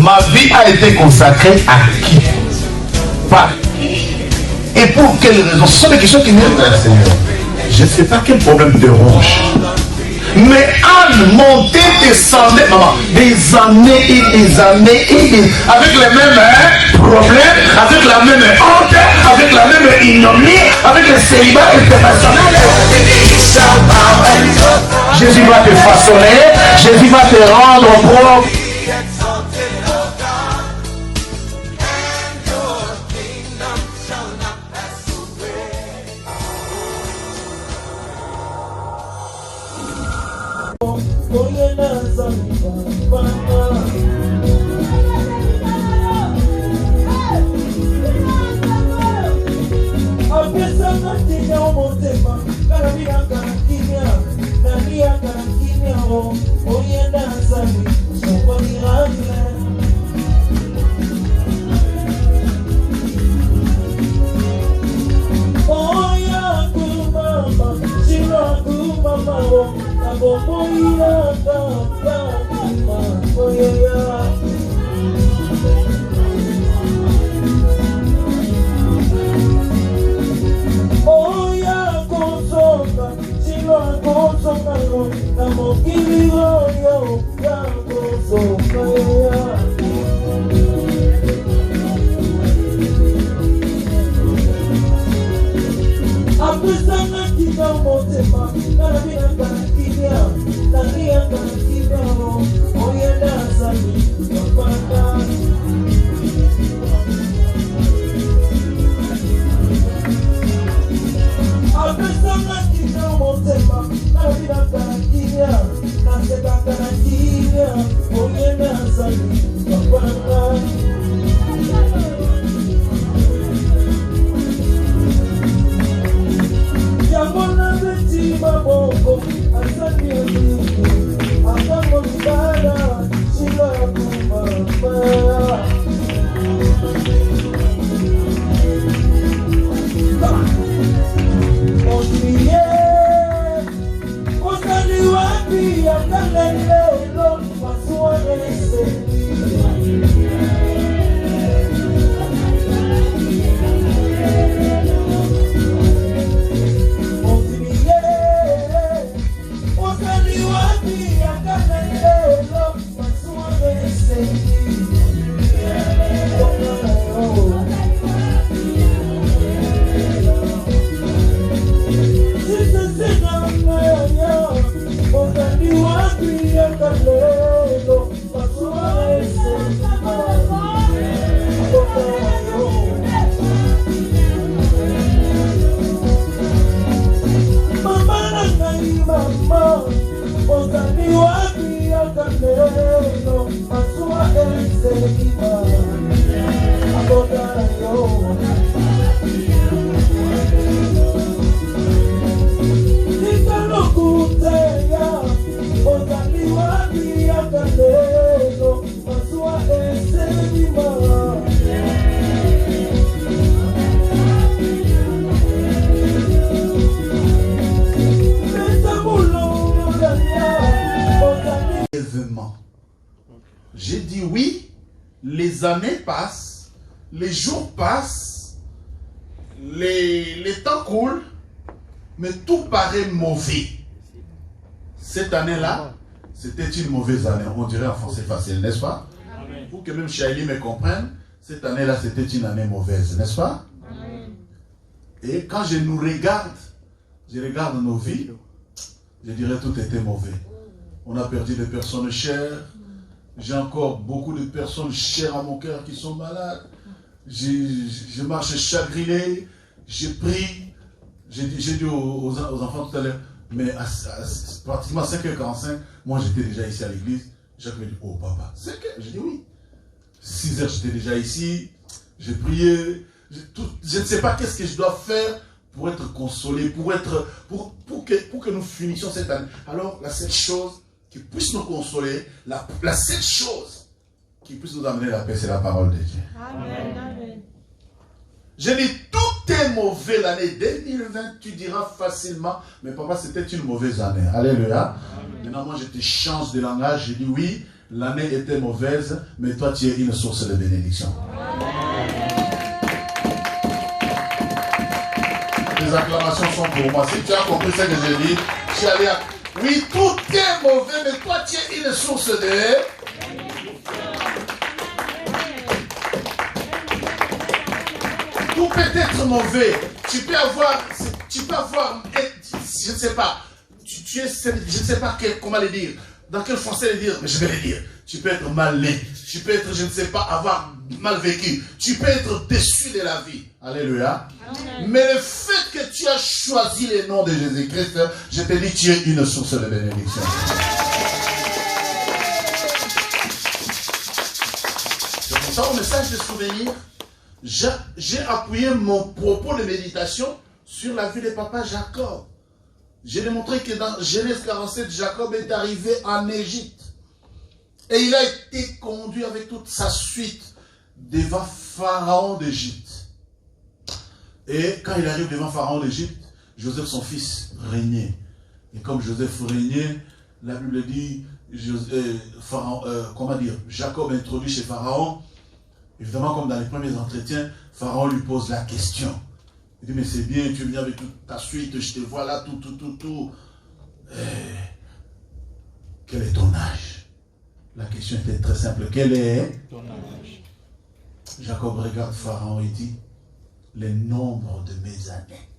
Ma vie a été consacrée à qui? Par qui? Et pour quelle raison? Ce sont des questions qui viennent vers le Seigneur. Je ne sais pas quel problème te ronge. Mais Anne montait, descendait, maman, des années et des années et des... avec les mêmes problèmes, avec la même honte, avec la même ignominie, avec le célibat international. Jésus va te façonner, Jésus va te rendre propre. J'ai dit oui, les années passent, les jours passent, les temps coulent, mais tout paraît mauvais. Cette année-là, c'était une mauvaise année. On dirait en français facile, n'est-ce pas? Amen. Pour que même Shaili me comprenne, cette année-là, c'était une année mauvaise, n'est-ce pas? Amen. Et quand je nous regarde, je regarde nos vies, je dirais tout était mauvais. On a perdu des personnes chères. J'ai encore beaucoup de personnes chères à mon cœur qui sont malades. Je marche chagriné. J'ai pris. J'ai dit aux enfants tout à l'heure, mais à pratiquement 5h45, moi j'étais déjà ici à l'église. Jacques me dit, oh papa, 5h? J'ai dit oui. 6h j'étais déjà ici. J'ai prié. Je ne sais pas qu'est-ce que je dois faire pour être consolé, pour que nous finissions cette année. Alors la seule chose qui puisse nous consoler, la seule chose qui puisse nous amener la paix, c'est la parole de Dieu. Amen. Amen. Je dis, tout est mauvais l'année 2020, tu diras facilement, mais papa, c'était une mauvaise année. Alléluia. Amen. Maintenant, moi, je te change de langage, je dis oui, l'année était mauvaise, mais toi tu es une source de bénédiction. Les acclamations sont pour moi. Si tu as compris ce que j'ai dit, tu allais à... Oui, tout est mauvais, mais toi tu es une source de... Tout peut être mauvais. Tu peux avoir, je ne sais pas, je ne sais pas comment le dire, dans quel français le dire, mais je vais le dire. Tu peux être mal né, tu peux être, je ne sais pas, avoir mal vécu, tu peux être déçu de la vie. Alléluia. Amen. Mais le fait que tu as choisi le nom de Jésus-Christ, je te dis, tu es une source de bénédiction. C'est pour ça, au message de souvenir, j'ai appuyé mon propos de méditation sur la vie de papa Jacob. J'ai démontré que dans Genèse 47, Jacob est arrivé en Égypte. Et il a été conduit avec toute sa suite devant Pharaon d'Égypte. Et quand il arrive devant Pharaon d'Égypte, Joseph, son fils, régnait. Et comme Joseph régnait, la Bible dit, Jacob introduit chez Pharaon. Évidemment, comme dans les premiers entretiens, Pharaon lui pose la question. Il dit, mais c'est bien, tu es venu avec toute ta suite, je te vois là, tout. Quel est ton âge? La question était très simple. Quel est ton âge? Jacob regarde Pharaon et dit, le nombre de mes années,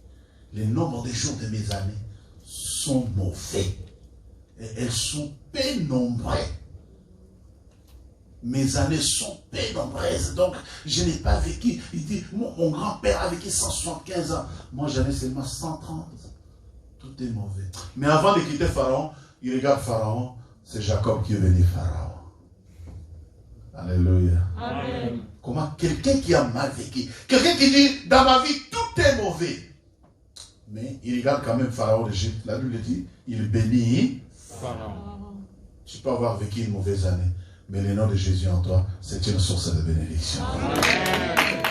le nombre de jours de mes années sont mauvais. Et elles sont pénombreuses. Mes années sont pénombreuses, donc je n'ai pas vécu. Il dit, mon grand-père a vécu 175 ans. Moi, j'en ai seulement 130. Tout est mauvais. Mais avant de quitter Pharaon, il regarde Pharaon. C'est Jacob qui est venu Pharaon. Alléluia. Amen. Comment quelqu'un qui a mal vécu, quelqu'un qui dit, dans ma vie, tout est mauvais. Mais il regarde quand même Pharaon d'Égypte. La Bible dit, il bénit Pharaon. Tu peux avoir vécu une mauvaise année. Mais le nom de Jésus en toi, c'est une source de bénédiction.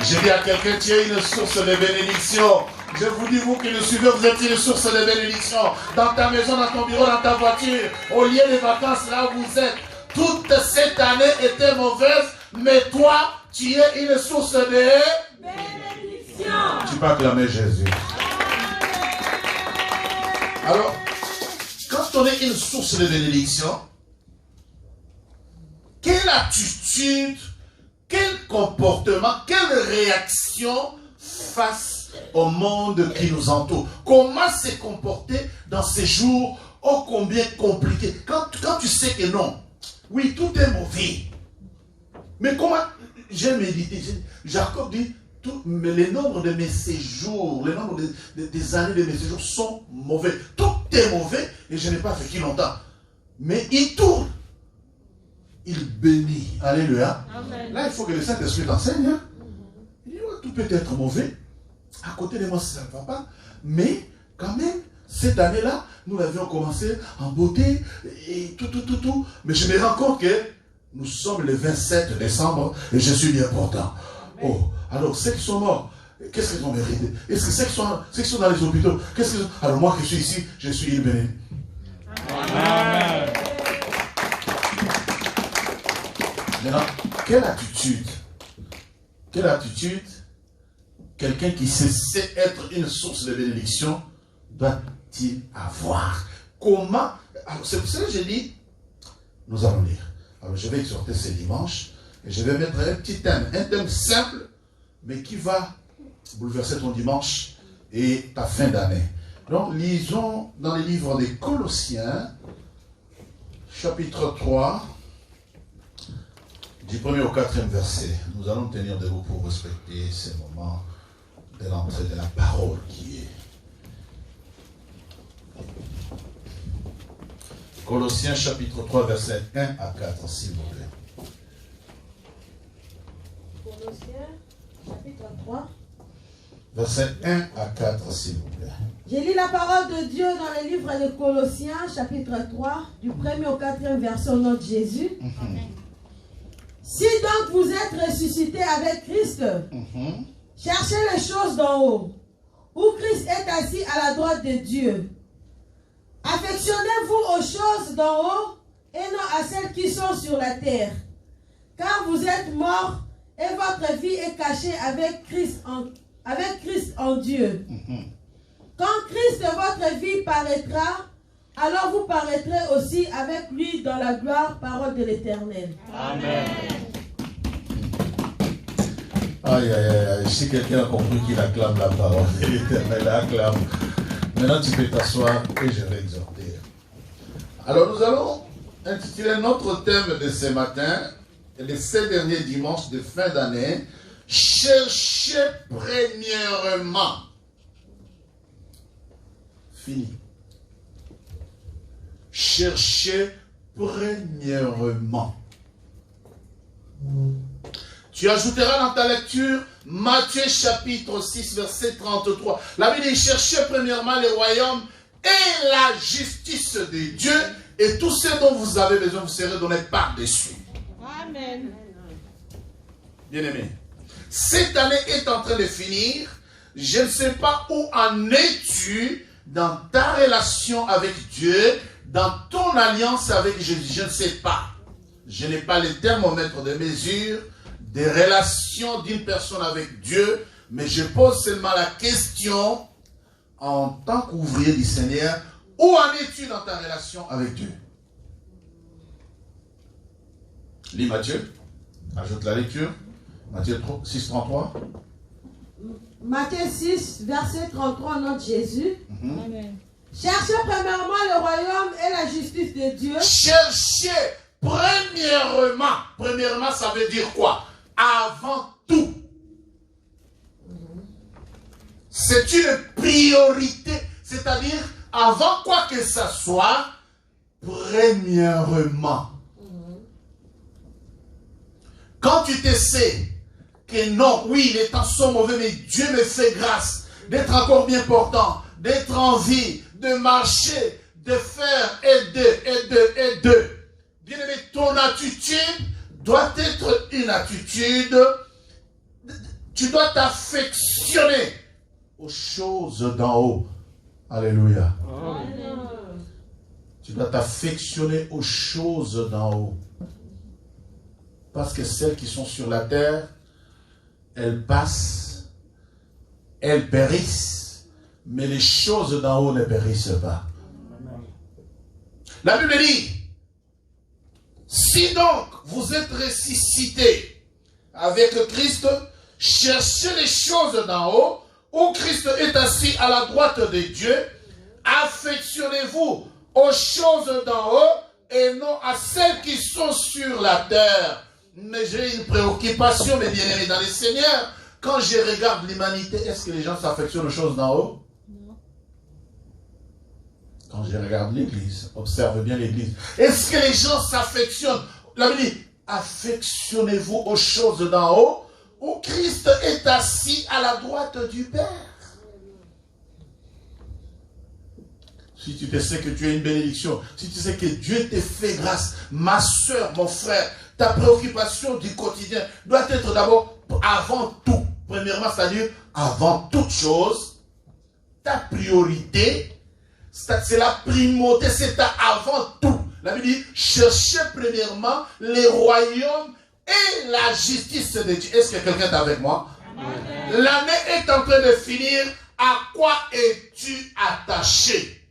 Je dis à quelqu'un, tu es une source de bénédiction. Je vous dis, vous qui le suivez, vous êtes une source de bénédiction. Dans ta maison, dans ton bureau, dans ta voiture, au lieu de vacances, là où vous êtes. Toute cette année était mauvaise, mais toi, tu es une source de bénédiction. Tu peux acclamer Jésus. Alors, quand on est une source de bénédiction, quelle attitude, quel comportement, quelle réaction face au monde qui nous entoure? Comment se comporter dans ces jours ô combien compliqués? Quand tu sais que non, oui, tout est mauvais. Mais comment, j'ai médité, Jacob dit, mais le nombre de mes séjours, le nombre des années de mes séjours sont mauvais. Tout est mauvais et je n'ai pas vécu longtemps. Mais il tourne. Il bénit. Alléluia. Amen. Là, il faut que le Saint-Esprit t'enseigne. Hein? Il dit, ouais, tout peut être mauvais. À côté de moi, ça ne va pas. Mais, quand même, cette année-là, nous l'avions commencé en beauté et tout. Mais je me rends compte que nous sommes le 27 décembre et je suis bien content. Amen. Oh, alors, ceux qui sont morts, qu'est-ce qu'ils ont mérité? Est-ce que ceux qui sont dans les hôpitaux, qu'est-ce qu'ils ont... Alors, moi qui suis ici, je suis béni. Amen. Maintenant, quelle attitude quelqu'un qui sait être une source de bénédiction doit-il avoir? Comment? Alors, c'est pour ça que j'ai dit, nous allons lire. Alors, je vais exhorter ce dimanche et je vais mettre un petit thème, un thème simple, mais qui va bouleverser ton dimanche et ta fin d'année. Donc, lisons dans les livres des Colossiens, chapitre 3, du 1er au 4e verset. Nous allons tenir debout pour respecter ces moments de l'entrée de la parole qui est. Colossiens chapitre 3, verset 1 à 4, s'il vous plaît. Colossiens chapitre 3. Verset 1 à 4, s'il vous plaît. J'ai lu la parole de Dieu dans le livre de Colossiens, chapitre 3, du 1er au 4e verset au nom de Jésus. Amen. Si donc vous êtes ressuscités avec Christ, cherchez les choses d'en haut, où Christ est assis à la droite de Dieu. Affectionnez-vous aux choses d'en haut, et non à celles qui sont sur la terre. Car vous êtes morts et votre vie est cachée avec Christ en Dieu. Quand Christ, votre vie, paraîtra, alors vous paraîtrez aussi avec lui dans la gloire, parole de l'Éternel. Amen. Aïe, aïe, aïe, si quelqu'un a compris qu'il acclame la parole de l'Éternel, acclame. Maintenant, tu peux t'asseoir et je vais exhorter. Alors, nous allons intituler notre thème de ce matin, les 7 derniers dimanches de fin d'année, cherchez premièrement. Fini. Cherchez premièrement. Tu ajouteras dans ta lecture Matthieu chapitre 6 verset 33. La Bible dit cherchez premièrement le royaume et la justice de Dieu et tout ce dont vous avez besoin vous serez donné par-dessus. Amen. Bien-aimé, cette année est en train de finir. Je ne sais pas où en es-tu dans ta relation avec Dieu, dans ton alliance avec Jésus. Je ne sais pas. Je n'ai pas le thermomètre de mesure des relations d'une personne avec Dieu, mais je pose seulement la question en tant qu'ouvrier du Seigneur, où en es-tu dans ta relation avec Dieu? Lis Matthieu, ajoute la lecture, Matthieu 6, 33. Matthieu 6, verset 33, note Jésus. Amen. Cherchez premièrement le royaume et la justice de Dieu. Cherchez premièrement. Premièrement, ça veut dire quoi? Avant tout. C'est une priorité. C'est-à-dire, avant quoi que ça soit, premièrement. Quand tu te sais que non, oui, les temps sont mauvais, mais Dieu me fait grâce d'être encore bien portant, d'être en vie, de marcher, de faire et de. Bien-aimé, ton attitude doit être une attitude, tu dois t'affectionner aux choses d'en haut. Alléluia. Amen. Tu dois t'affectionner aux choses d'en haut. Parce que celles qui sont sur la terre, elles passent, elles périssent, mais les choses d'en haut ne périssent pas. La Bible dit, si donc vous êtes ressuscités avec Christ, cherchez les choses d'en haut, où Christ est assis à la droite de Dieu, affectionnez-vous aux choses d'en haut et non à celles qui sont sur la terre. Mais j'ai une préoccupation, mes bien-aimés dans le Seigneur. Quand je regarde l'humanité, est-ce que les gens s'affectionnent aux choses d'en haut? Non. Quand je regarde l'église, observe bien l'église. Est-ce que les gens s'affectionnent? La Bible dit, affectionnez-vous aux choses d'en haut, où Christ est assis à la droite du Père. Si tu te sais que tu es une bénédiction, si tu sais que Dieu te fait grâce, ma soeur, mon frère, ta préoccupation du quotidien doit être d'abord avant tout. Premièrement, c'est-à-dire avant toute chose, ta priorité, c'est la primauté, c'est avant tout. La Bible dit, cherchez premièrement les royaumes et la justice de Dieu. Est-ce que quelqu'un est avec moi? L'année est en train de finir. À quoi es-tu attaché?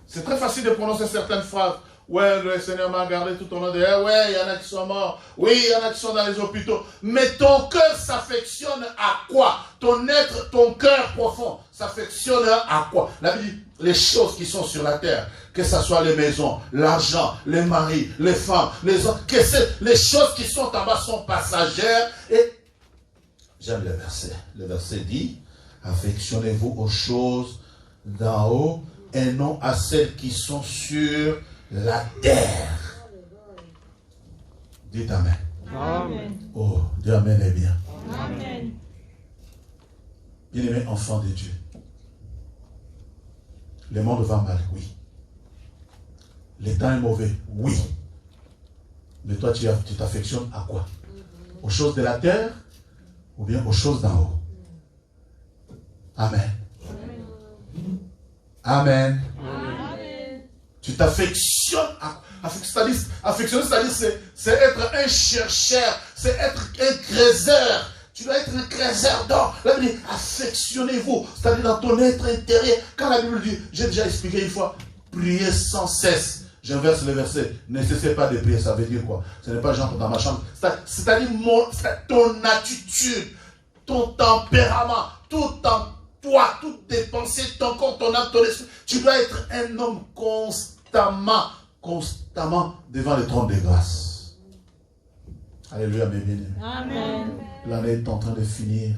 C'est très facile de prononcer certaines phrases. Ouais, le Seigneur m'a gardé tout au long de l'année. Ouais, il y en a qui sont morts. Oui, il y en a qui sont dans les hôpitaux. Mais ton cœur s'affectionne à quoi? Ton être, ton cœur profond s'affectionne à quoi? La Bible dit, les choses qui sont sur la terre, que ce soit les maisons, l'argent, les maris, les femmes, les hommes, les choses qui sont en bas sont passagères. Et j'aime le verset. Le verset dit, affectionnez-vous aux choses d'en haut et non à celles qui sont sur la terre. Dites Amen. Amen. Oh, dis Amen est bien. Amen. Bien-aimé enfant de Dieu, le monde va mal, oui. Le temps est mauvais, oui. Mais toi, tu t'affectionnes à quoi? Aux choses de la terre ou bien aux choses d'en haut? Amen. Amen. Amen. Tu t'affectionnes. C'est-à-dire, c'est être un chercheur, c'est être un créateur. Tu dois être un créateur d'or. La Bible dit, affectionnez-vous. C'est-à-dire dans ton être intérieur. Quand la Bible dit, j'ai déjà expliqué une fois, priez sans cesse. J'inverse le verset. Ne cessez pas de prier. Ça veut dire quoi? Ce n'est pas j'entre dans ma chambre. C'est-à-dire ton attitude, ton tempérament, tout en toi, toutes tes pensées, ton corps, ton âme, ton esprit. Tu dois être un homme constamment devant le trône de grâce. Alléluia, mes bien-aimés. Amen. L'année est en train de finir.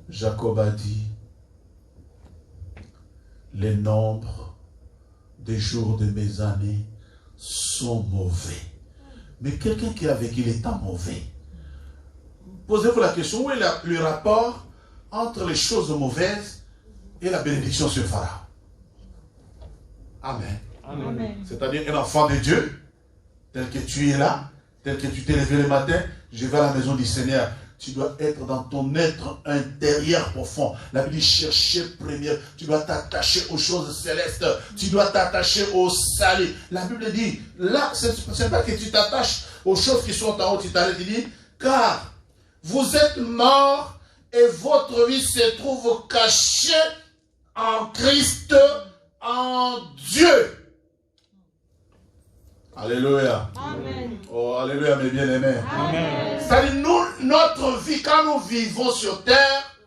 Jacob a dit, les nombres des jours de mes années sont mauvais. Mais quelqu'un qui a vécu les temps mauvais, posez-vous la question, où est le rapport entre les choses mauvaises et la bénédiction sur Pharaon? Amen. Amen. C'est-à-dire un enfant de Dieu, tel que tu es là, tel que tu t'es levé le matin, je vais à la maison du Seigneur. Tu dois être dans ton être intérieur profond. La Bible dit chercher première. Tu dois t'attacher aux choses célestes. Tu dois t'attacher au salut. La Bible dit, là, ce n'est pas que tu t'attaches aux choses qui sont en haut. Tu t'arrêtes, il dit, car vous êtes morts et votre vie se trouve cachée en Christ, en Dieu. Alléluia. Amen. Oh, alléluia, mes bien-aimés. Amen. C'est-à-dire, notre vie, quand nous vivons sur terre,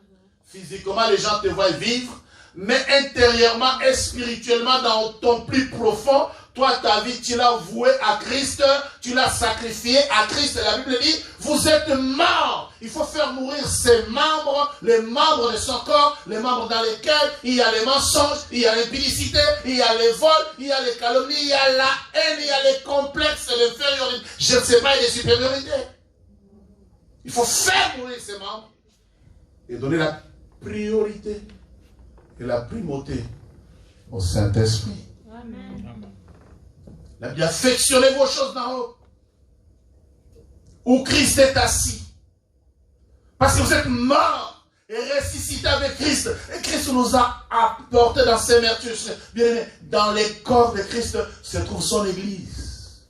physiquement, les gens te voient vivre, mais intérieurement et spirituellement, dans ton plus profond, toi, ta vie, tu l'as vouée à Christ, tu l'as sacrifiée à Christ. La Bible dit, vous êtes morts. Il faut faire mourir ses membres, les membres de son corps, les membres dans lesquels il y a les mensonges, il y a l'impudicité, il y a les vols, il y a les calomnies, il y a la haine, il y a les complexes, l'infériorité, je ne sais pas, et les supériorités. Il faut faire mourir ses membres et donner la priorité et la primauté au Saint-Esprit. Amen. La Bible dit, affectionnez vos choses d'en haut, où Christ est assis. Parce que vous êtes morts et ressuscités avec Christ. Et Christ nous a apporté dans ses vertus. Bien aimé, dans les corps de Christ se trouve son Église.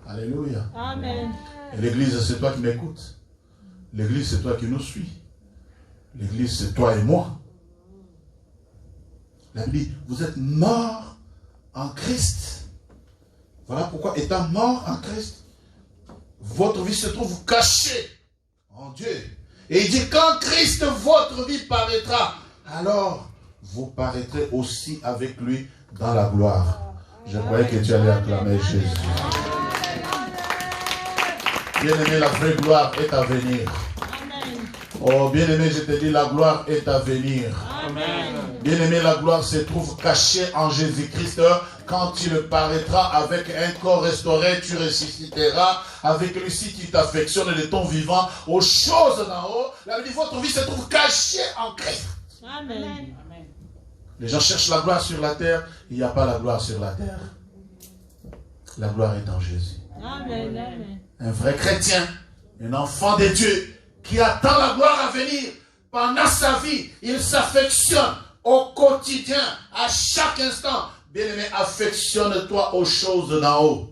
Alléluia. Amen. Et l'Église, c'est toi qui m'écoutes. L'Église, c'est toi qui nous suis. L'Église, c'est toi et moi. La Bible dit, vous êtes morts en Christ. Voilà pourquoi, étant mort en Christ, votre vie se trouve cachée en Dieu. Et il dit, quand Christ, votre vie paraîtra, alors vous paraîtrez aussi avec lui dans la gloire. Je croyais que tu allais acclamer Jésus. Bien-aimé, la vraie gloire est à venir. Oh, bien-aimé, je te dis, la gloire est à venir. Bien-aimé, la gloire se trouve cachée en Jésus-Christ. Quand tu le paraîtras avec un corps restauré, tu ressusciteras. Avec lui, si tu t'affectionnes de ton vivant aux choses d'en haut, la vie de votre vie se trouve cachée en Christ. Amen. Les gens cherchent la gloire sur la terre. Il n'y a pas la gloire sur la terre. La gloire est en Jésus. Amen. Amen. Un vrai chrétien, un enfant de Dieu, qui attend la gloire à venir pendant sa vie, il s'affectionne au quotidien, à chaque instant. Bien-aimé, affectionne-toi aux choses d'en haut.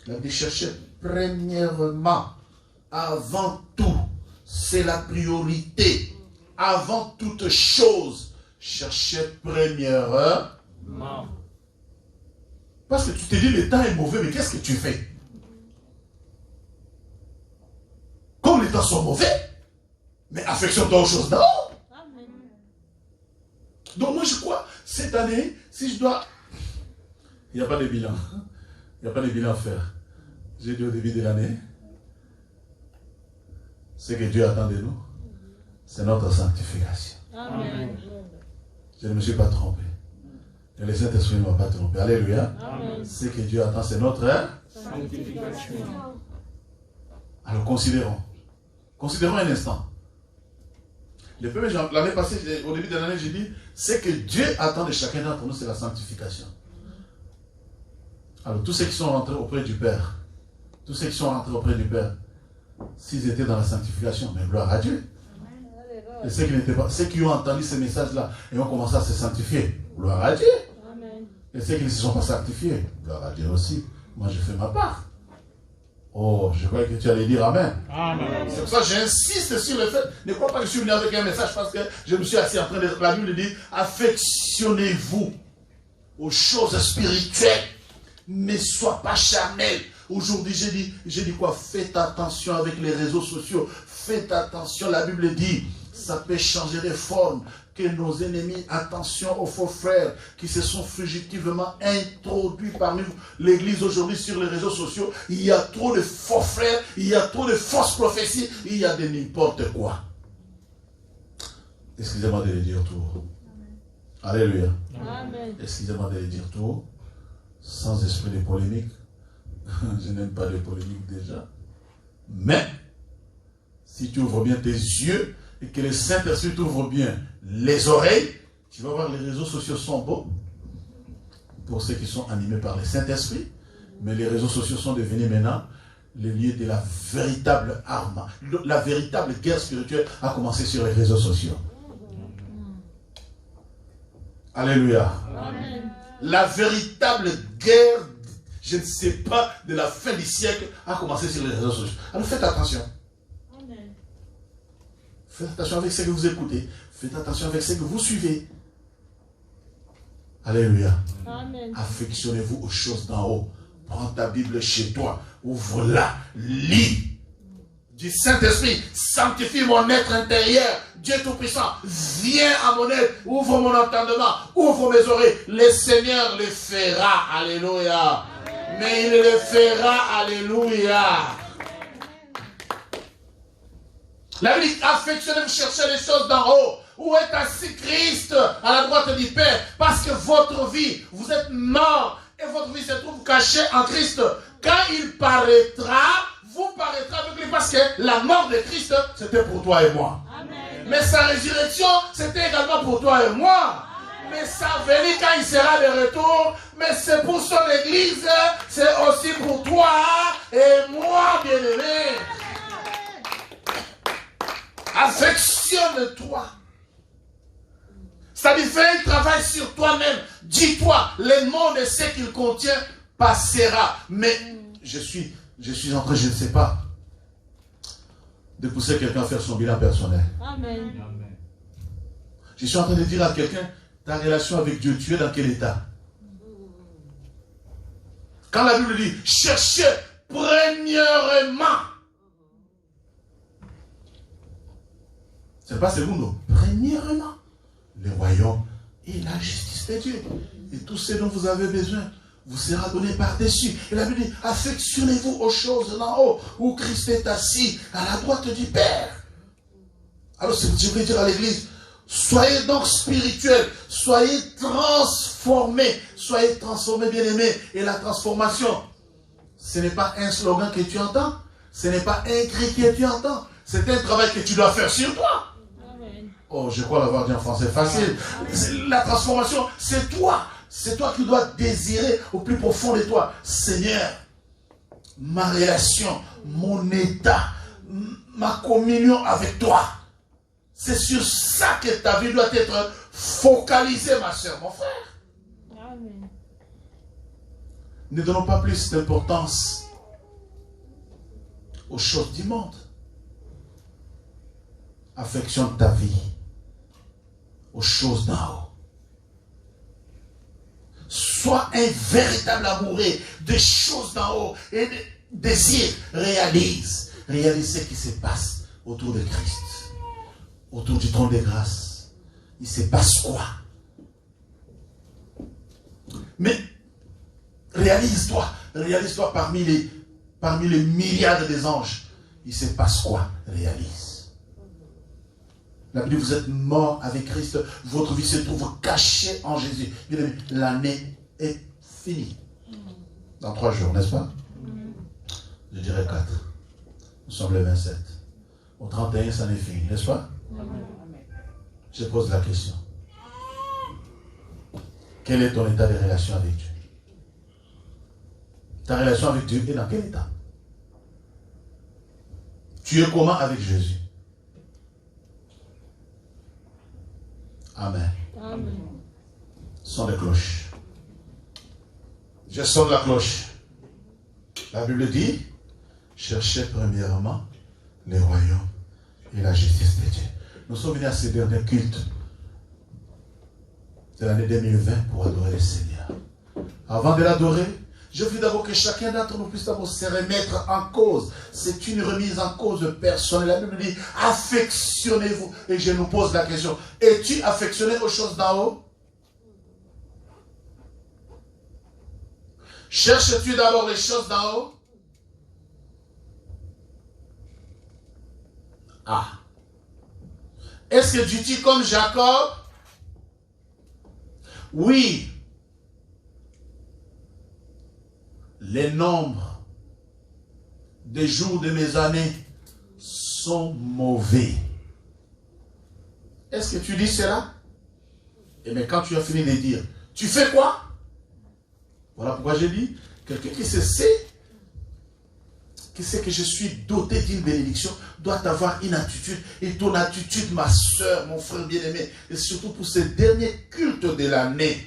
Il a dit chercher premièrement, avant tout, c'est la priorité. Avant toute chose, chercher premièrement. Parce que tu te dis, le temps est mauvais, mais qu'est-ce que tu fais? Comme les temps sont mauvais, mais affectionne-toi aux choses d'en haut. Donc moi je crois, cette année, si je dois... Il n'y a pas de bilan. Il n'y a pas de bilan à faire. J'ai dit au début de l'année, ce que Dieu attend de nous, c'est notre sanctification. Amen. Je ne me suis pas trompé. Et le Saint-Esprit ne m'a pas trompé. Alléluia. Amen. Ce que Dieu attend, c'est notre Sanctification. Alors considérons. Considérons un instant. L'année passée, au début de l'année, j'ai dit, ce que Dieu attend de chacun d'entre nous, c'est la sanctification. Alors tous ceux qui sont rentrés auprès du Père, tous ceux qui sont rentrés auprès du Père, s'ils étaient dans la sanctification, mais gloire à Dieu. Et ceux qui ont entendu ces messages-là et ont commencé à se sanctifier, gloire à Dieu. Amen. Et ceux qui ne se sont pas sanctifiés, gloire à Dieu aussi. Moi, je fais ma part. Oh, je croyais que tu allais dire Amen. Amen. C'est pour ça que j'insiste sur le fait, ne crois pas que je suis venu avec un message parce que je me suis assis en train de... La Bible dit, affectionnez-vous aux choses spirituelles, mais sois pas charnel. Aujourd'hui, j'ai dit quoi? Faites attention avec les réseaux sociaux. Faites attention, la Bible dit, ça peut changer de forme. Que nos ennemis, attention aux faux frères qui se sont fugitivement introduits parmi l'église aujourd'hui sur les réseaux sociaux. Il y a trop de faux frères, il y a trop de fausses prophéties, il y a de n'importe quoi. Excusez-moi de le dire tout. Alléluia. Amen. Excusez-moi de le dire tout. Sans esprit de polémique. Je n'aime pas de polémique déjà. Mais, si tu ouvres bien tes yeux et que le Saint-Esprit t'ouvre bien les oreilles, tu vas voir les réseaux sociaux sont beaux pour ceux qui sont animés par le Saint-Esprit, mais les réseaux sociaux sont devenus maintenant le lieu de la véritable arme. La véritable guerre spirituelle a commencé sur les réseaux sociaux. Alléluia. Amen. La véritable guerre, je ne sais pas, de la fin du siècle a commencé sur les réseaux sociaux. Alors faites attention. Amen. Faites attention avec ce que vous écoutez. Faites attention avec ce que vous suivez. Alléluia. Amen. Affectionnez-vous aux choses d'en haut. Prends ta Bible chez toi. Ouvre-la. Lis. Du Saint-Esprit, sanctifie mon être intérieur. Dieu Tout-Puissant, viens à mon aide. Ouvre mon entendement. Ouvre mes oreilles. Le Seigneur le fera. Alléluia. Mais il le fera. Alléluia. La Bible dit, affectionnez-vous, cherchez les choses d'en haut. Où est assis Christ à la droite du Père? Parce que votre vie, vous êtes mort et votre vie se trouve cachée en Christ. Quand il paraîtra, vous paraîtrez avec lui parce que la mort de Christ, c'était pour toi et moi. Amen. Mais sa résurrection, c'était également pour toi et moi. Mais sa venue quand il sera de retour, mais c'est pour son église, c'est aussi pour toi et moi, bien-aimé. Affectionne-toi. Ça dit, fais un travail sur toi-même. Dis-toi, le monde et ce qu'il contient passera. Mais je suis en train, je ne sais pas, de pousser quelqu'un à faire son bilan personnel. Amen. Je suis en train de dire à quelqu'un, ta relation avec Dieu, tu es dans quel état? Quand la Bible dit, cherchez premièrement. C'est pas secondo. Premièrement, le royaume et la justice de Dieu. Et tout ce dont vous avez besoin vous sera donné par-dessus. Et la Bible dit, affectionnez-vous aux choses d'en haut, où Christ est assis à la droite du Père. Alors, je voulais dire à l'église, soyez donc spirituels, soyez transformés, bien-aimés. Et la transformation, ce n'est pas un slogan que tu entends, ce n'est pas un cri que tu entends, c'est un travail que tu dois faire sur toi. Oh, je crois l'avoir dit en français facile. La transformation, c'est toi. C'est toi qui dois désirer au plus profond de toi. Seigneur, ma relation, mon état, ma communion avec toi. C'est sur ça que ta vie doit être focalisée, ma soeur, mon frère. Amen. Ne donnons pas plus d'importance aux choses du monde. Affectionne ta vie aux choses d'en haut. Sois un véritable amoureux des choses d'en haut et de désir. Réalise ce qui se passe autour de Christ, autour du trône de grâce. Il se passe quoi? Mais réalise-toi parmi les milliards des anges. Il se passe quoi? Réalise. La Bible dit, vous êtes morts avec Christ, votre vie se trouve cachée en Jésus. Bien aimé, l'année est finie. Dans 3 jours, n'est-ce pas? Je dirais 4. Nous sommes le 27. Au 31, ça n'est fini, n'est-ce pas? Je pose la question. Quel est ton état de relation avec Dieu? Ta relation avec Dieu est dans quel état? Tu es comment avec Jésus? Amen. Amen. Son des cloches. Je sonne la cloche. La Bible dit, cherchez premièrement les royaumes et la justice de Dieu. Nous sommes venus à ce dernier culte de l'année 2020 pour adorer le Seigneur. Avant de l'adorer, je veux d'abord que chacun d'entre nous puisse d'abord se remettre en cause. C'est une remise en cause personnelle. La Bible dit, affectionnez-vous. Et je nous pose la question, es-tu affectionné aux choses d'en haut? Cherches-tu d'abord les choses d'en haut? Ah. Est-ce que tu dis comme Jacob? Oui. Les nombres des jours de mes années sont mauvais. Est-ce que tu dis cela? Et mais quand tu as fini de dire, tu fais quoi? Voilà pourquoi j'ai dit, quelqu'un qui sait que je suis doté d'une bénédiction, doit avoir une attitude. Et ton attitude, ma soeur, mon frère bien-aimé, et surtout pour ce dernier culte de l'année,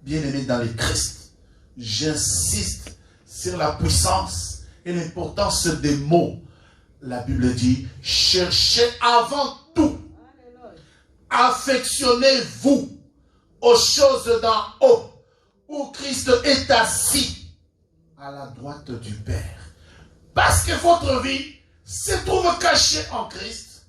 bien-aimé dans le Christ, j'insiste sur la puissance et l'importance des mots. La Bible dit, cherchez avant tout, affectionnez-vous aux choses d'en haut, où Christ est assis à la droite du Père. Parce que votre vie se trouve cachée en Christ.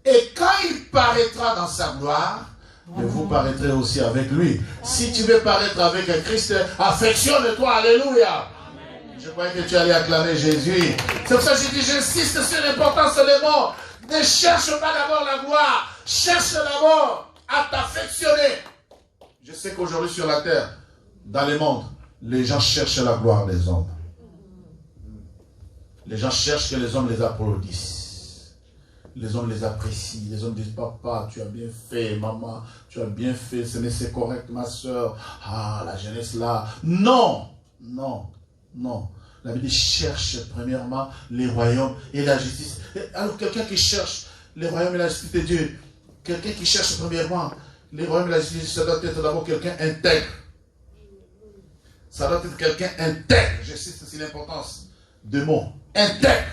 Et quand il paraîtra dans sa gloire, vous paraîtrez aussi avec lui. Si tu veux paraître avec Christ, affectionne-toi. Alléluia. Je croyais que tu allais acclamer Jésus. C'est pour ça que je dis, j'insiste sur l'importance des mots. Ne cherche pas d'abord la gloire. Cherche d'abord à t'affectionner. Je sais qu'aujourd'hui sur la terre, dans le monde, les gens cherchent la gloire des hommes. Les gens cherchent que les hommes les applaudissent. Les hommes les apprécient. Les hommes disent, papa, tu as bien fait, maman, tu as bien fait, c'est correct, ma soeur. Ah, la jeunesse là. Non, non, non. La Bible cherche premièrement les royaumes et la justice. Alors quelqu'un qui cherche les royaumes et la justice de Dieu, quelqu'un qui cherche premièrement les royaumes et la justice, ça doit être d'abord quelqu'un intègre. Ça doit être quelqu'un intègre. J'insiste sur l'importance de mots. Intègre.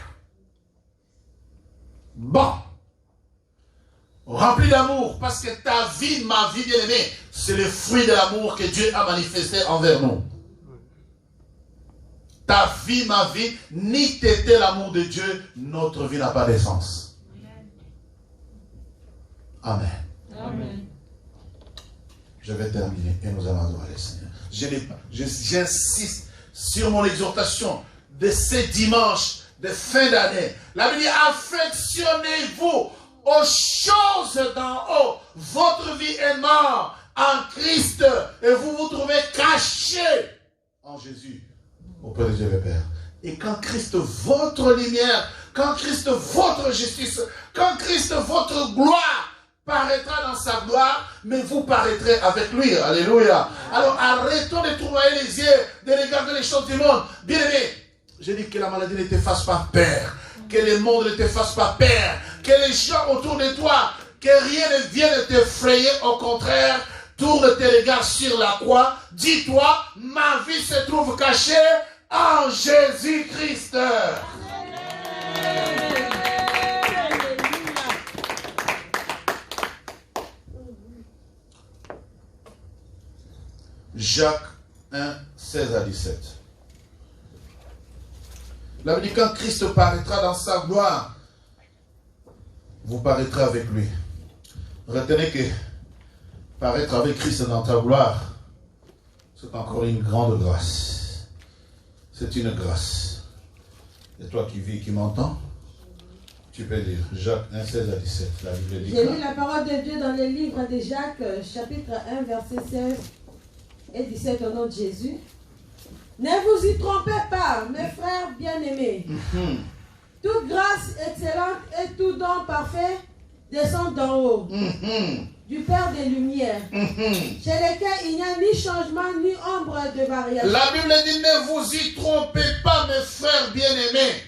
Bon. Rempli d'amour. Parce que ta vie, ma vie bien-aimée, c'est le fruit de l'amour que Dieu a manifesté envers nous. Ta vie, ma vie, ni t'était l'amour de Dieu, notre vie n'a pas de sens. Amen. Amen. Je vais terminer et nous allons adorer le Seigneur. J'insiste sur mon exhortation de ces dimanches de fin d'année. La Bible dit, affectionnez-vous aux choses d'en haut. Votre vie est morte en Christ et vous vous trouvez cachés en Jésus auprès de Dieu le Père. Et quand Christ, votre lumière, quand Christ, votre justice, quand Christ, votre gloire, paraîtra dans sa gloire, mais vous paraîtrez avec lui. Alléluia. Alors arrêtons de tournoyer les yeux, de regarder les choses du monde. Bien-aimé, je dis que la maladie ne te fasse pas peur, que le monde ne te fasse pas peur, que les gens autour de toi, que rien ne vienne t'effrayer. Au contraire, tourne tes regards sur la croix. Dis-toi, ma vie se trouve cachée en Jésus-Christ. Jacques 1, 16 à 17. La Bible dit, quand Christ paraîtra dans sa gloire, vous paraîtrez avec lui. Retenez que paraître avec Christ dans ta gloire, c'est encore une grande grâce. C'est une grâce. Et toi qui vis, qui m'entends, tu peux lire Jacques 1, 16 à 17. La Bible dit. J'ai lu la parole de Dieu dans le livre de Jacques, chapitre 1, verset 16 et 17 au nom de Jésus. Ne vous y trompez pas, mes frères bien-aimés. Toute grâce excellente et tout don parfait descend d'en haut, du Père des Lumières, chez lequel il n'y a ni changement ni ombre de variation. La Bible dit, ne vous y trompez pas, mes frères bien-aimés.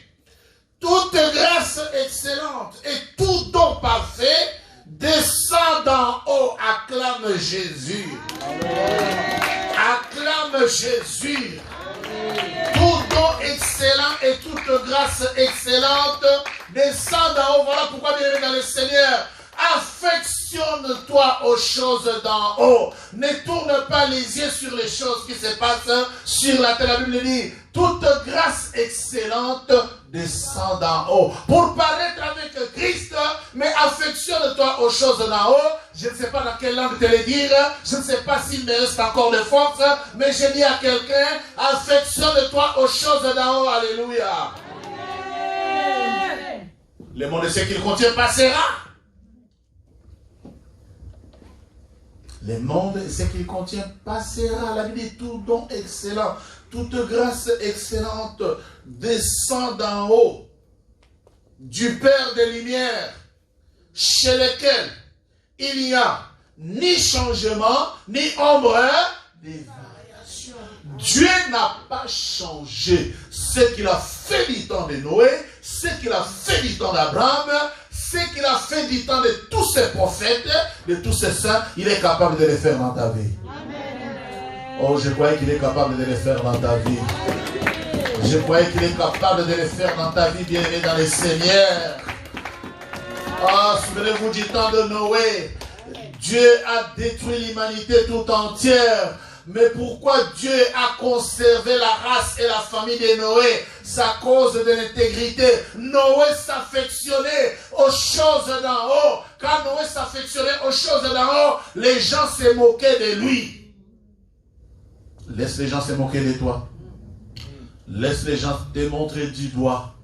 Toute grâce excellente et tout don parfait Descends d'en haut, acclame Jésus. Acclame Jésus. Tout don excellent et toute grâce excellente descend d'en haut. Voilà pourquoi, bien aimé dans le Seigneur, affectionne-toi aux choses d'en haut. Ne tourne pas les yeux sur les choses qui se passent sur la terre. La Bible dit, toute grâce excellente descend d'en haut. Pour paraître avec Christ, mais affectionne-toi aux choses d'en haut. Je ne sais pas dans quelle langue te le dire. Je ne sais pas s'il me reste encore de force. Mais je dis à quelqu'un, affectionne-toi aux choses d'en haut. Alléluia. Le monde de ce qu'il contient passera. Le monde et ce qu'il contient passera. La Bible dit tout don excellent, toute grâce excellente descend d'en haut, du Père des Lumières, chez lequel il n'y a ni changement, ni ombre des variations. Dieu n'a pas changé. Ce qu'il a fait du temps de Noé, ce qu'il a fait du temps d'Abraham, ce qu'il a fait du temps de tous ces prophètes, de tous ces saints, il est capable de les faire dans ta vie. Amen. Oh, je croyais qu'il est capable de les faire dans ta vie. Je croyais qu'il est capable de les faire dans ta vie, bien-aimé dans le Seigneur. Ah, souvenez-vous du temps de Noé. Dieu a détruit l'humanité tout entière. Mais pourquoi Dieu a conservé la race et la famille de Noé? C'est à cause de l'intégrité. Noé s'affectionnait aux choses d'en haut. Quand Noé s'affectionnait aux choses d'en haut, les gens se moquaient de lui. Laisse les gens se moquer de toi. Laisse les gens te montrer du doigt.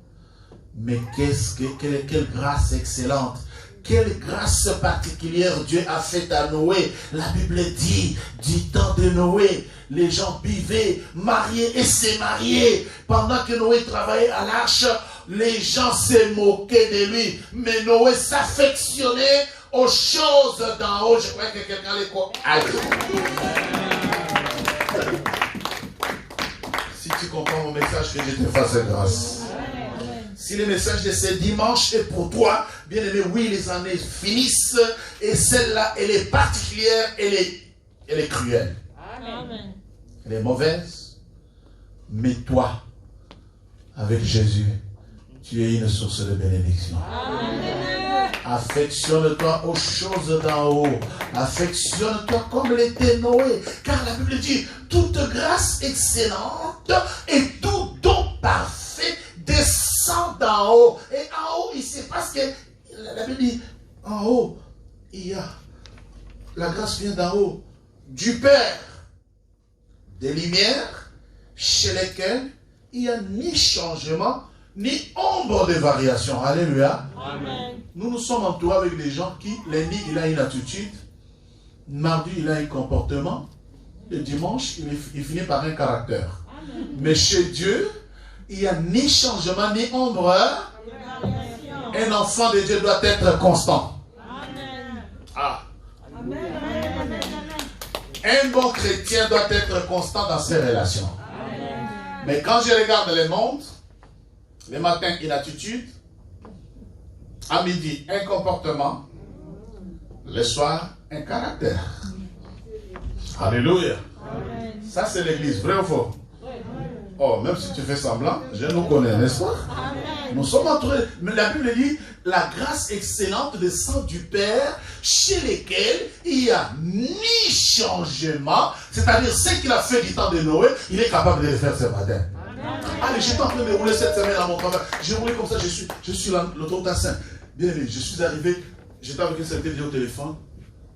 Mais quelle grâce excellente. Quelle grâce particulière Dieu a faite à Noé. La Bible dit, du temps de Noé, les gens buvaient, mariaient et se mariaient. Pendant que Noé travaillait à l'arche, les gens se moquaient de lui. Mais Noé s'affectionnait aux choses d'en haut. Je crois que quelqu'un les comprend. Si tu comprends mon message, que je te fasse grâce. Si le message de ce dimanche est pour toi, bien aimé, oui, les années finissent et celle-là, elle est particulière, elle est cruelle. Amen. Elle est mauvaise, mais toi, avec Jésus, tu es une source de bénédiction. Amen. Affectionne-toi aux choses d'en haut. Affectionne-toi comme l'était Noé. Car la Bible dit, toute grâce excellente et tout don parfait descend d'en haut. Et en haut, il se passe que, la Bible dit, en haut, il y a, la grâce vient d'en haut, du Père, des lumières, chez lesquelles il n'y a ni changement, ni ombre de variation. Alléluia. Amen. Nous sommes entourés avec des gens qui, lundi, il a une attitude, mardi, il a un comportement, le dimanche, il finit par un caractère. Amen. Mais chez Dieu, il n'y a ni changement, ni ombre. Un enfant de Dieu doit être constant. Amen. Ah. Amen. Un bon chrétien doit être constant dans ses relations. Amen. Mais quand je regarde le monde, le matin, une attitude, à midi, un comportement, le soir, un caractère. Alléluia. Amen. Ça, c'est l'église, vrai ou faux? Oh, même si tu fais semblant, je nous connais, n'est-ce pas? Amen. Nous sommes entourés. Mais la Bible dit, la grâce excellente descend du Père, chez lesquels il n'y a ni changement, c'est-à-dire ce qu'il a fait du temps de Noé, il est capable de le faire ce matin. Amen. Allez, j'étais en train de rouler cette semaine à mon travail. J'ai roulé comme ça, je suis l'autoroute à 5. Bien aimé, je suis arrivé, j'étais avec une certaine vidéo au téléphone.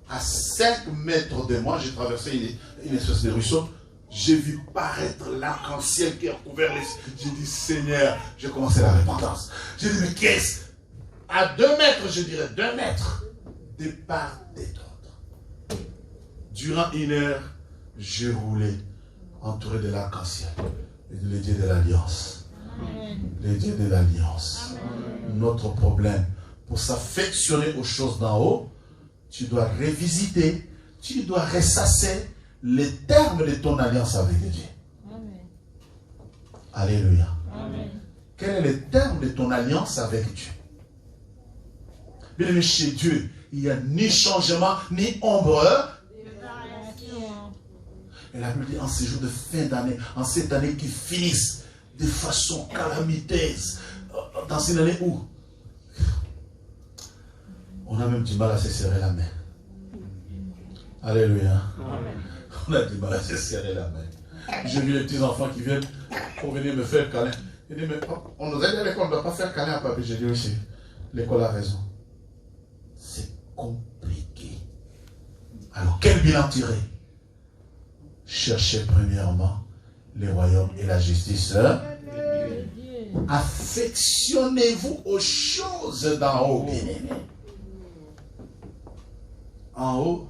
À 5 mètres de moi, j'ai traversé une espèce de ruisseau. J'ai vu paraître l'arc-en-ciel qui a couvert les... J'ai dit, Seigneur, j'ai commencé la repentance. J'ai dit, mais qu'est-ce? À 2 mètres, je dirais 2 mètres, de part et d'autre. Durant 1 heure, j'ai roulé, entouré de l'arc-en-ciel. Le Dieu de l'Alliance. Le Dieu de l'Alliance. Notre problème, pour s'affectionner aux choses d'en haut, tu dois revisiter, tu dois ressasser les termes de ton alliance avec Dieu. Amen. Alléluia. Amen. Quel est le terme de ton alliance avec Dieu? Bien aimé, chez Dieu, il n'y a ni changement, ni ombre. Et la Bible dit en ces jours de fin d'année, en cette année qui finissent de façon calamiteuse, dans une année où on a même du mal à se serrer la main. Alléluia. Amen. On a du mal à se serrer la main. J'ai vu les petits enfants qui viennent pour venir me faire câlin. Ils disent, mais on nous a dit à l'école, on ne doit pas faire câlin à papi. J'ai dit aussi, l'école a raison. C'est compliqué. Alors, quel bilan tirer? Cherchez premièrement le royaume et la justice. Affectionnez-vous aux choses d'en haut, bien-aimés. En haut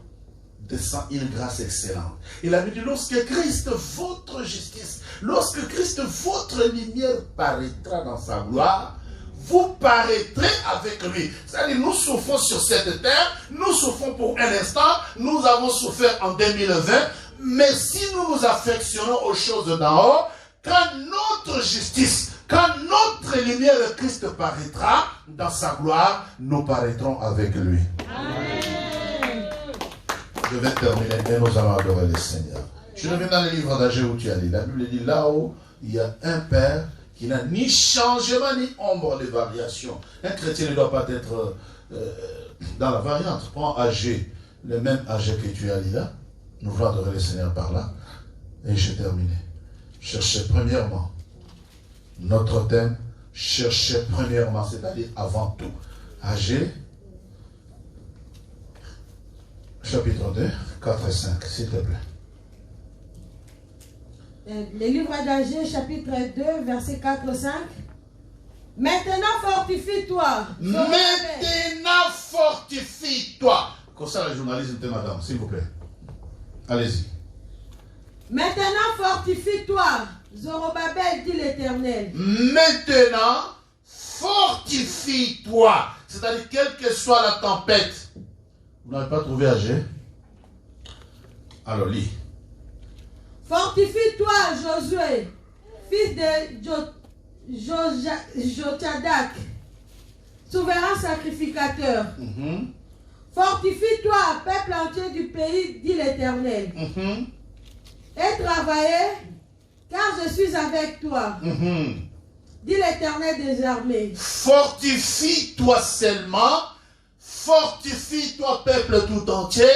descend une grâce excellente. Il a dit, lorsque Christ, votre justice, lorsque Christ, votre lumière paraîtra dans sa gloire, vous paraîtrez avec lui. C'est-à-dire, nous souffrons sur cette terre, nous souffrons pour un instant, nous avons souffert en 2020, mais si nous nous affectionnons aux choses d'en haut, quand notre justice, quand notre lumière de Christ paraîtra dans sa gloire, nous paraîtrons avec lui. Amen. Je vais terminer et nous allons adorer le Seigneur. Je reviens dans le livre d'Agé où tu as dit. La Bible dit là-haut, il y a un Père qui n'a ni changement ni ombre de variation. Un chrétien ne doit pas être dans la variante. Prends Agé, le même Agé que tu as dit là. Nous voulons adorer le Seigneur par là. Et j'ai terminé. Cherchez premièrement notre thème. Cherchez premièrement, c'est-à-dire avant tout. Agé, chapitre 2, 4 et 5, s'il te plaît. Le livre d'Agé, chapitre 2, verset 4 et 5. Maintenant fortifie-toi. Maintenant fortifie-toi. Comme ça, le journaliste de madame, s'il vous plaît. Allez-y. Maintenant fortifie-toi, Zorobabel, dit l'Éternel. Maintenant fortifie-toi. C'est-à-dire, quelle que soit la tempête. Vous n'avez pas trouvé Agé? Alors, lis. Fortifie-toi, Josué, fils de Jochadak, souverain sacrificateur. Fortifie-toi, peuple entier du pays, dit l'Éternel. Et travaillez, car je suis avec toi. Dit l'Éternel des armées. Fortifie-toi seulement. Fortifie-toi, peuple tout entier.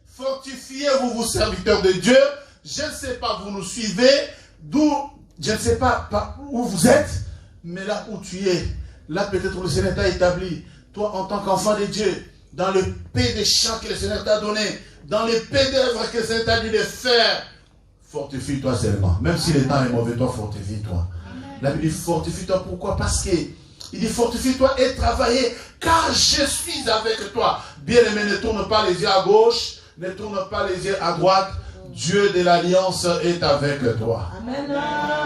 Fortifiez-vous, vous serviteurs de Dieu. Je ne sais pas, vous nous suivez, d'où, je ne sais pas où vous êtes, mais là où tu es, là peut-être où le Seigneur t'a établi, toi en tant qu'enfant de Dieu, dans le pays des champs que le Seigneur t'a donné, dans le pays d'œuvres que le Seigneur t'a dit de faire, fortifie-toi seulement. Même si le temps est mauvais, toi fortifie-toi. La Bible dit fortifie-toi, pourquoi? Parce que il dit fortifie-toi et travaillez, car je suis avec toi. Bien-aimé, ne tourne pas les yeux à gauche, ne tourne pas les yeux à droite. Dieu de l'Alliance est avec toi. Amen.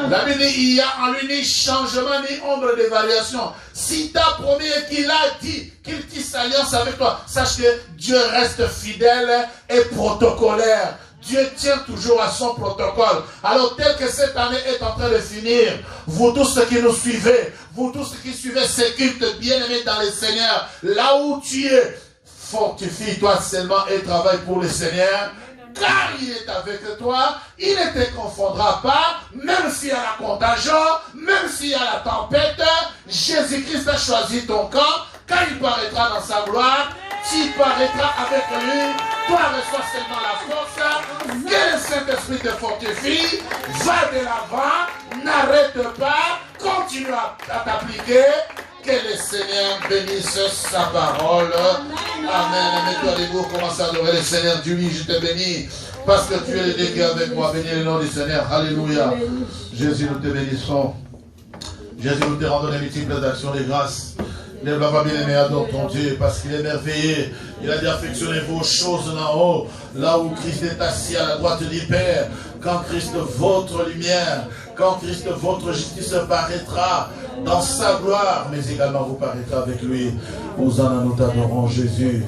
La Bible dit, il y a en lui ni changement ni ombre de variation. Si tu as promis et qu'il a dit qu'il tisse alliance avec toi, sache que Dieu reste fidèle et protocolaire. Dieu tient toujours à son protocole. Alors, tel que cette année est en train de finir, vous tous ceux qui nous suivez, vous tous ceux qui suivez ces cultes bien-aimés dans le Seigneur, là où tu es, fortifie-toi seulement et travaille pour le Seigneur. Car il est avec toi, il ne te confondra pas, même s'il y a la contagion, même s'il y a la tempête, Jésus-Christ a choisi ton camp, quand il paraîtra dans sa gloire, tu paraîtras avec lui, toi reçois seulement la force, que le Saint-Esprit te fortifie, va de l'avant, n'arrête pas, continue à t'appliquer. Que le Seigneur bénisse sa parole. Amen. Mets-toi debout, commence à adorer le Seigneur. Dieu, je te bénis. Parce que tu es le Dieu qui est avec moi. Bénis le nom du Seigneur. Alléluia. Jésus, nous te bénissons. Jésus, nous te rendons les multiples actions de grâce. Lève-la, bien-aimé, adore ton Dieu, parce qu'il est merveilleux. Il a dit, affectionnez-vous aux choses d'en haut, là où Christ est assis à la droite du Père. Quand Christ, votre lumière, quand Christ, votre justice paraîtra dans sa gloire, mais également vous paraîtrez avec lui. Hosanna, nous t'adorons, Jésus.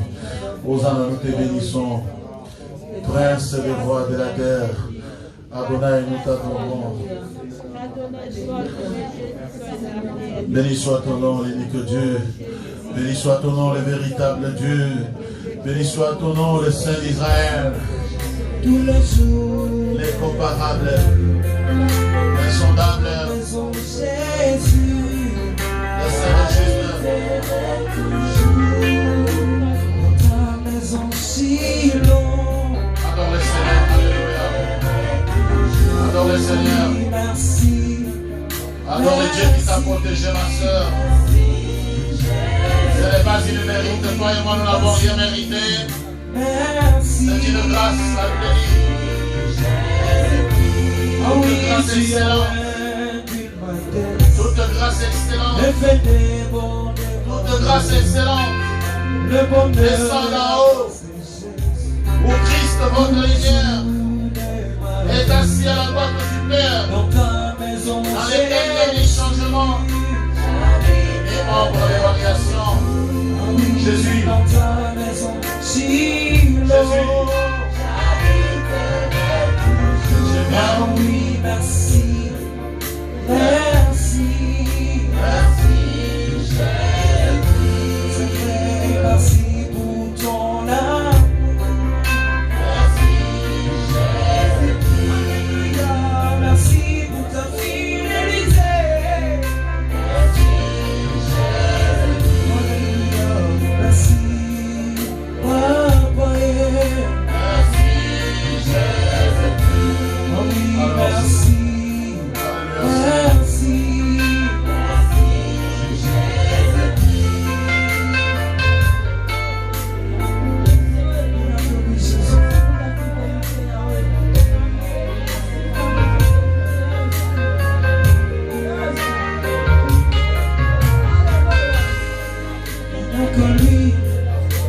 Hosanna, nous te bénissons. Prince des rois de la terre. Adonai, nous t'adorons. Béni soit ton nom, l'unique Dieu. Béni soit ton nom, le véritable Dieu. Béni soit ton nom, le Saint d'Israël. tous les jours. L'incomparable, l'insondable, Jésus, le Saint juste. ta maison si long. Adore le Seigneur, alléluia. Adore le Seigneur. Merci, Adore le Dieu qui t'a protégé, ma soeur. Ce n'est pas une mérite, toi et moi nous n'avons rien mérité. merci. C'est une grâce, ça te dit. Oh oui, grâce tu excellente. es d'une matin. Toute grâce excellente. Le fait des bons, Toute grâce excellente. le bonheur. Descend d'en haut. Où Christ, votre lumière, est assis à la droite du Père. Dans ta maison, Dans l'éternel des changements et ombre d'évaluation. Jésus. Dans ta maison, si Jésus. Ah oui, merci, merci, c'est vrai, merci pour ton amour. Alléluia, merci pour ta fidélité. Alléluia, merci, Papa. Oh oui, merci, merci.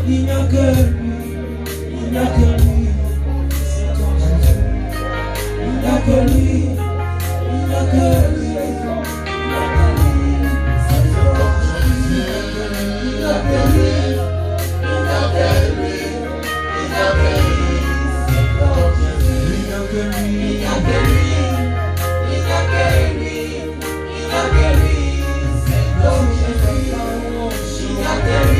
Il n'y a que lui, il n'y a que lui, c'est ton Jésus. Il n'y a que lui, il n'y a que lui, il n'y a que lui, c'est ton Jésus. Il n'y a que lui, il n'y a que lui, il n'y a que lui, c'est ton Jésus. Il n'y a que lui, il n'y a que lui, il n'y a que lui, il n'y a que lui, c'est ton Jésus. Il n'y a que lui.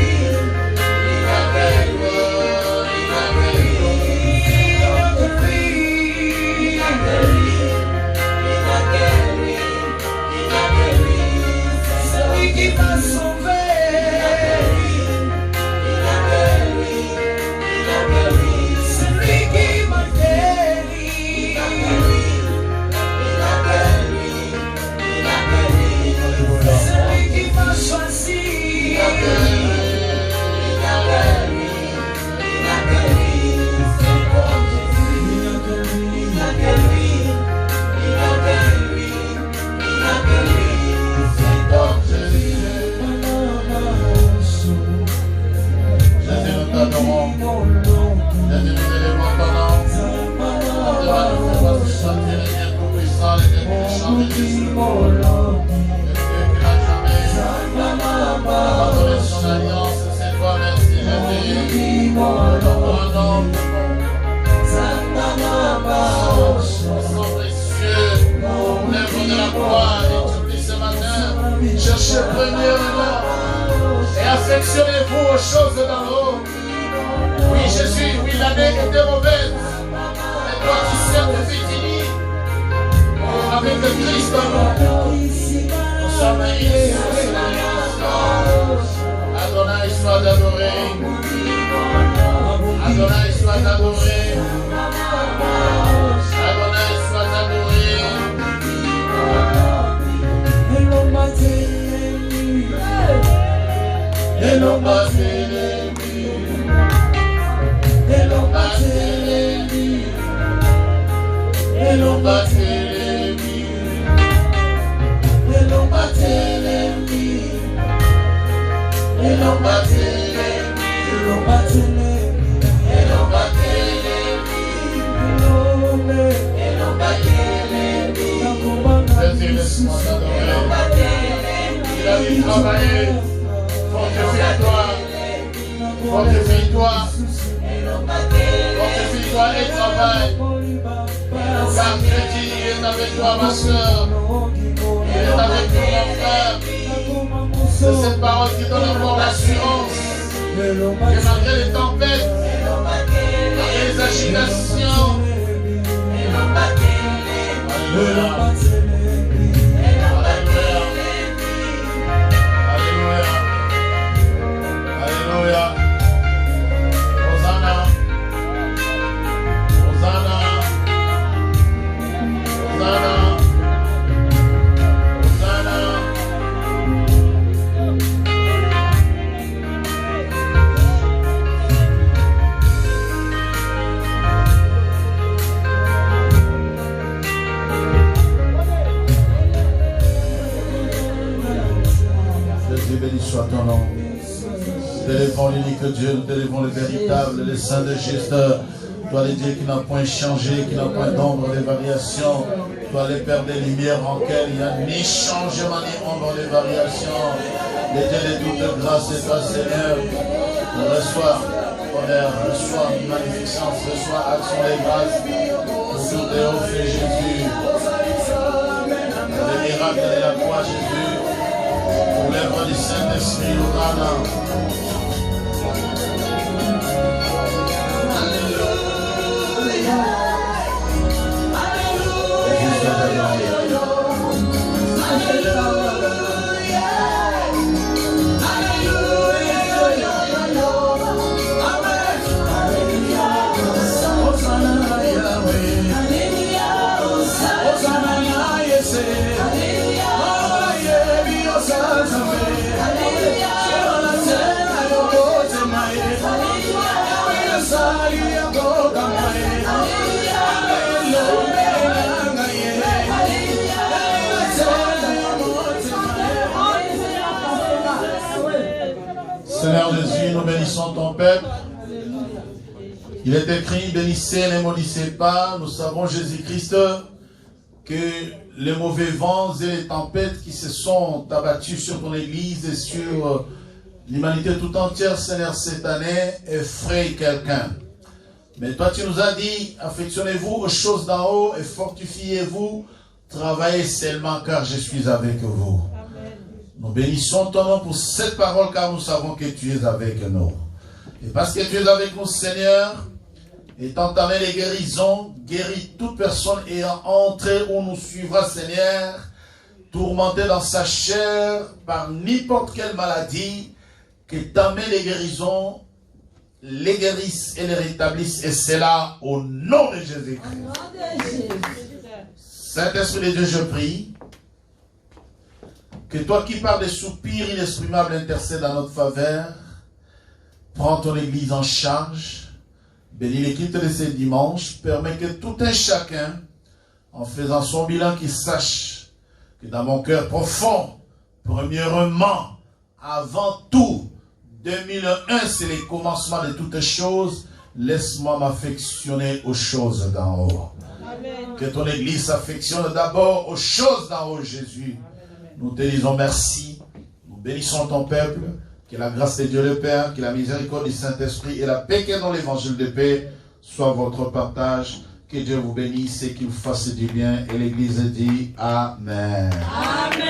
Cherchez premièrement et affectionnez-vous aux choses d'en haut. Oui, Jésus, oui, l'année était mauvaise. Mais toi, tu sers de fini. Avec le Christ en nous, nous sommes ici. Adonai soit adoré. Adonai soit adoré. Adonai soit adoré. Et l'on battait les murs. Et l'on battait les murs. Et l'on battait les murs. Et l'on battait les murs. Et l'on battait les murs. Et l'on battait les murs. Et l'on battait les murs. Et l'on battait les murs. Vas-y, laisse-moi t'adorer. Il a dû travailler. Fortifie-toi. Fortifie-toi. Fortifie-toi et travaille. Car Dieu est avec toi, ma soeur. Il est avec toi, mon frère. C'est cette parole qui donne encore l'assurance. Que malgré les tempêtes, malgré les agitations, Alléluia. Alléluia. Hosanna. Hosanna. Hosanna. Hosanna. Jésus, béni soit ton nom. Nous t'élèvons l'unique Dieu, nous t'élèvons le véritable, le Saint de juste. Toi, le Dieu qui n'a point changé, qui n'a point d'ombre de variation. Toi, le Père des Lumières en quel il n'y a ni changement, ni ombre de variation. Le Dieu de toute grâce, c'est toi, Seigneur. Reçois honneur, reçois magnificence, reçois action et grâce. Pour tout est offert, Jésus. Le miracle de la croix, Jésus. Pour l'œuvre du Saint-Esprit, Hosanna. Seigneur Jésus, nous bénissons ton peuple. Il est écrit, bénissez, ne maudissez pas. Nous savons, Jésus-Christ, que les mauvais vents et les tempêtes qui se sont abattus sur ton Église et sur l'humanité tout entière, Seigneur, cette année, effraient quelqu'un. Mais toi, tu nous as dit, affectionnez-vous aux choses d'en haut et fortifiez-vous, travaillez seulement car je suis avec vous. Nous bénissons ton nom pour cette parole car nous savons que tu es avec nous. Et parce que tu es avec nous, Seigneur, et t'entamer les guérisons, guéris toute personne ayant entré où nous suivra, Seigneur, tourmenté dans sa chair par n'importe quelle maladie, que t'amènes les guérisons, les guérissent et les rétablissent, et c'est là au nom de Jésus-Christ. Saint-Esprit de Dieu, je prie que toi qui par des soupirs inexprimables intercèdes à notre faveur, prends ton Église en charge, bénis l'équipe de ce dimanche, permets que tout un chacun, en faisant son bilan, qu'il sache que dans mon cœur profond, premièrement, avant tout, 2001, c'est le commencement de toutes choses, laisse-moi m'affectionner aux choses d'en haut. Amen. Que ton Église s'affectionne d'abord aux choses d'en haut, Jésus. Nous te disons merci, nous bénissons ton peuple, que la grâce de Dieu le Père, que la miséricorde du Saint-Esprit et la paix qui est dans l'évangile de paix soient votre partage. Que Dieu vous bénisse et qu'il vous fasse du bien. Et l'Église dit Amen. Amen.